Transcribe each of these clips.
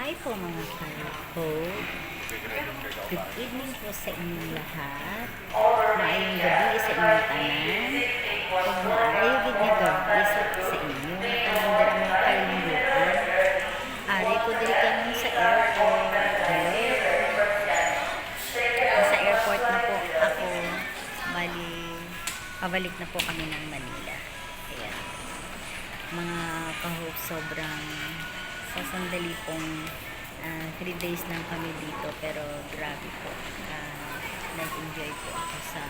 Hi po mga ko. Good evening po sa inyong lahat. Maayong gabi sa inyong tanan. Kung maayong nga gabi sa inyo, kanang dira mga kalingguan. Ari ko diri kami sa airport. Sa airport na po ako. Bali, pabalik na po kami ng Manila. Ayan. Mga kahop, sobrang sa sandali pong 3 days lang kami dito, pero grabe po, nag-enjoy po ako sa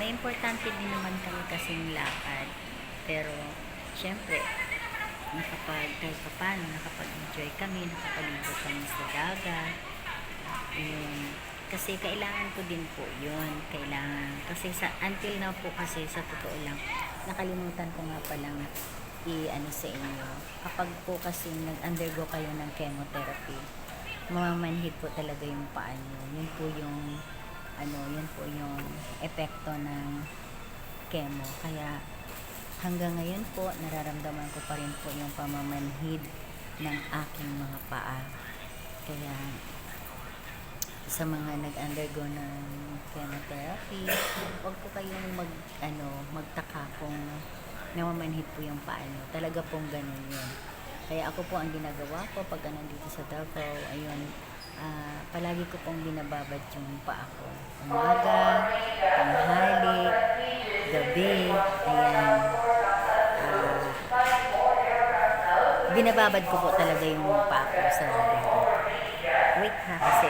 may importante din naman kami kasing lakad, pero syempre kahit paano nakapag-enjoy kami, nakapaligo kami sa dagat. Kasi kailangan ko din po yun, kasi until now po, kasi sa totoo lang nakalimutan ko nga palang i-ano sa inyo, kapag po kasi nag-undergo kayo ng chemotherapy, mamamanhid po talaga yung paa nyo. Yun po yung epekto ng chemo. Kaya hanggang ngayon po nararamdaman ko pa rin po yung pamamanhid ng aking mga paa. Kaya sa mga nag-undergo ng chemotherapy, huwag po kayong magtaka kung namamanhid po yung paa nyo. Talaga pong ganun yun. Kaya ako po, ang ginagawa ko pag nandito sa Davao, ayun, palagi ko pong binababad yung paa ko. Umaga, tanghali, gabi, ayan. Binababad ko po talaga yung paa ko sa dagat. Wait ha, kasi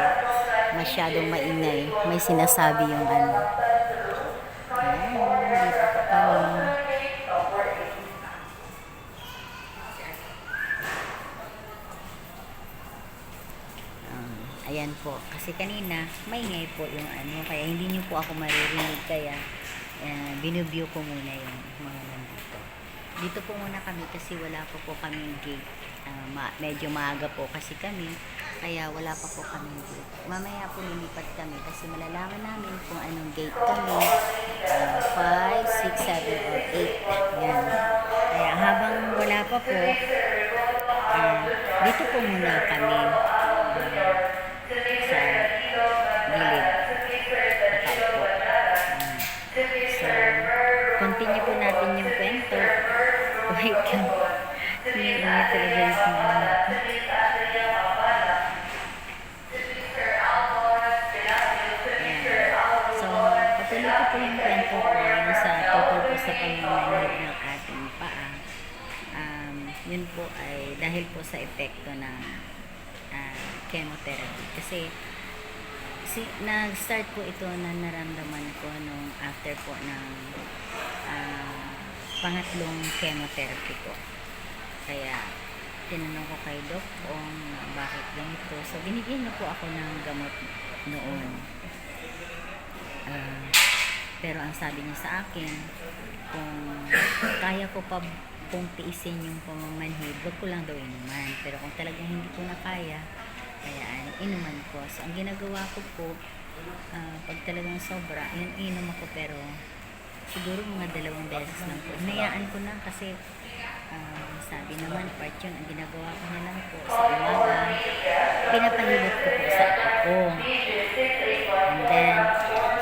masyadong maingay. May sinasabi yung ano. Ayan, dito po kami. Ayan po, kasi kanina maingay po yung ano, kaya hindi nyo po ako maririnig, kaya binubview ko muna yung mga nandito. Dito po muna kami kasi wala po kaming gate. Medyo maaga po kasi kami, kaya wala pa po kaming gate. Mamaya po lilipat kami kasi malalaman namin kung anong gate kami. 5, 6, 7, or 8. Ayan. Kaya habang wala pa po, dito po muna kami. Sa gilid, nakaupo. So, continue po natin yung kwento. Wait lang. Hindi talaga yung so, patuloy ko po yung kwento ko yung sa tungkol po sa pamamanhid ng ating paa. Yun po ay dahil po sa epekto ng chemotherapy. Kasi nag-start po ito na naramdaman ko nung after po ng pangatlong chemotherapy ko. Kaya tinanong ko kay Doc kung bakit ganito. So binigyan niya po ako ng gamot noon. Pero ang sabi niya sa akin, kung kaya ko pa kung tiisin yung pamamanhid, wag ko lang daw inuman. Pero kung talagang hindi ko na kaya, kaya inuman ko. So ang ginagawa ko po, pag talagang sobra, yun inom ako, pero siguro mga 2 beses lang po. Hinayaan ko na kasi sabi naman, part yun, ang ginagawa ko na lang po sa umaga, pinapahilot ko po sa ako. And then,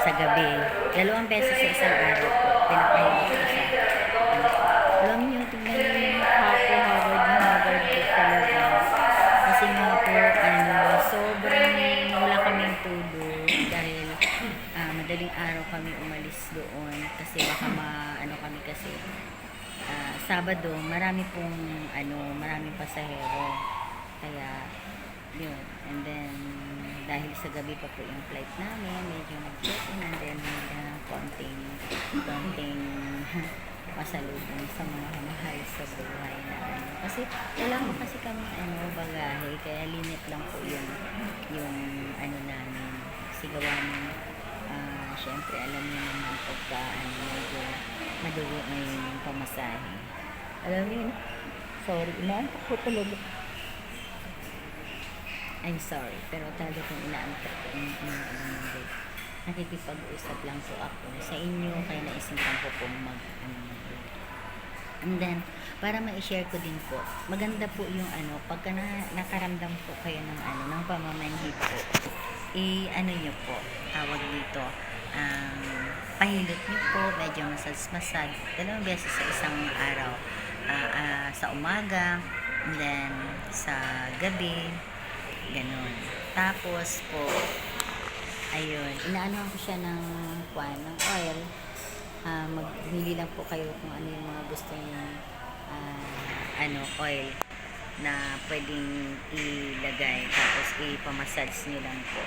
sa gabi, 2 beses sa isang araw po, pinapahilot ko sa alam nyo, tignan nyo yung mukha ko, hagard po talaga. Kasi nga po, sobrang wala kaming tulog dahil madaling araw kami umalis doon kasi baka kami kasi Sabado, maraming pasahero. Kaya, yun. And then, dahil sa gabi pa po yung flight namin, medyo nag-check-in, and then konting masalubong sa mga mahal sa buhay na kasi wala po kasi kami bagahe, kaya limit lang po yung namin sigawan. Syempre alam niyo naman pagka medyo madugo ngayon yung pamasahe, alam niyo na. Sorry, inaantok ko talaga. I'm sorry, pero talaga kung inaantok ko nakikipag-usap lang po ako sa inyo, kaya naisipan ko pong And then, para ma-share ko din po, maganda po yung pagka nakaramdam po kayo ng pamamanhid po, ano nyo po, tawag dito, pahilot nyo po, medyo masad, 2 beses sa isang araw, sa umaga, and then sa gabi, ganun. Tapos po, ayun, inaanohan ko siya ng oil. Magbili lang po kayo kung ano yung mga gusto nyo oil na pwedeng ilagay, tapos ipamassage nyo lang po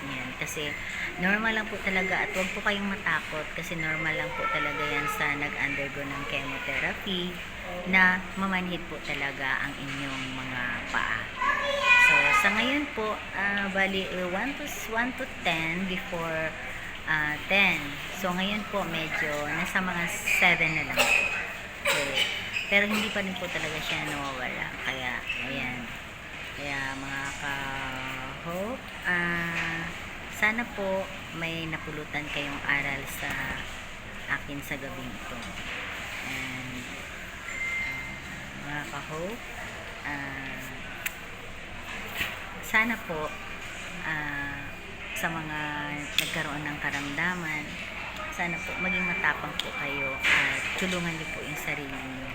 yan, kasi normal lang po talaga, at huwag po kayong matakot kasi normal lang po talaga yan sa nag-undergo ng chemotherapy na mamanhid po talaga ang inyong mga paa. So sa ngayon po, bali 1 to 10 before 10. So ngayon po medyo nasa mga 7 na lang po. So, pero hindi pa rin po talaga siya nawawala. Kaya ayan. Kaya mga ka-hope, sana po may napulutan kayong aral sa akin sa gabing ito. And mga ka-hope, sana po sa mga nagkaroon ng karamdaman, sana po maging matapang po kayo at tulungan niyo po yung sarili niyo.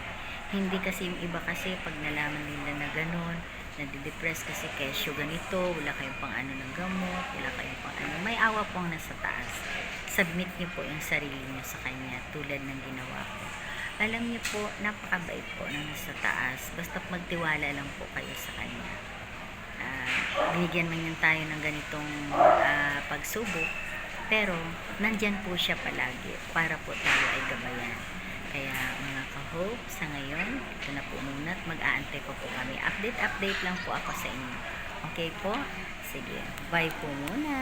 Hindi kasi yung iba kasi pag nalaman nila na gano'n, nadidepress kasi kesyo ganito, wala kayong pang ng gamot, wala kayong pang may awa pong nasa taas. Submit niyo po yung sarili niyo sa kanya tulad ng ginawa ko. Alam niyo po, napakabait po ng nasa taas, basta magtiwala lang po kayo sa kanya. Binigyan man yan tayo ng ganitong pagsubok, pero nandyan po siya palagi para po tayo ay gabayan. Kaya mga ka-hope, sa ngayon, ito na po muna at mag-aantay pa po kami. Update lang po ako sa inyo. Okay po? Sige, bye po muna.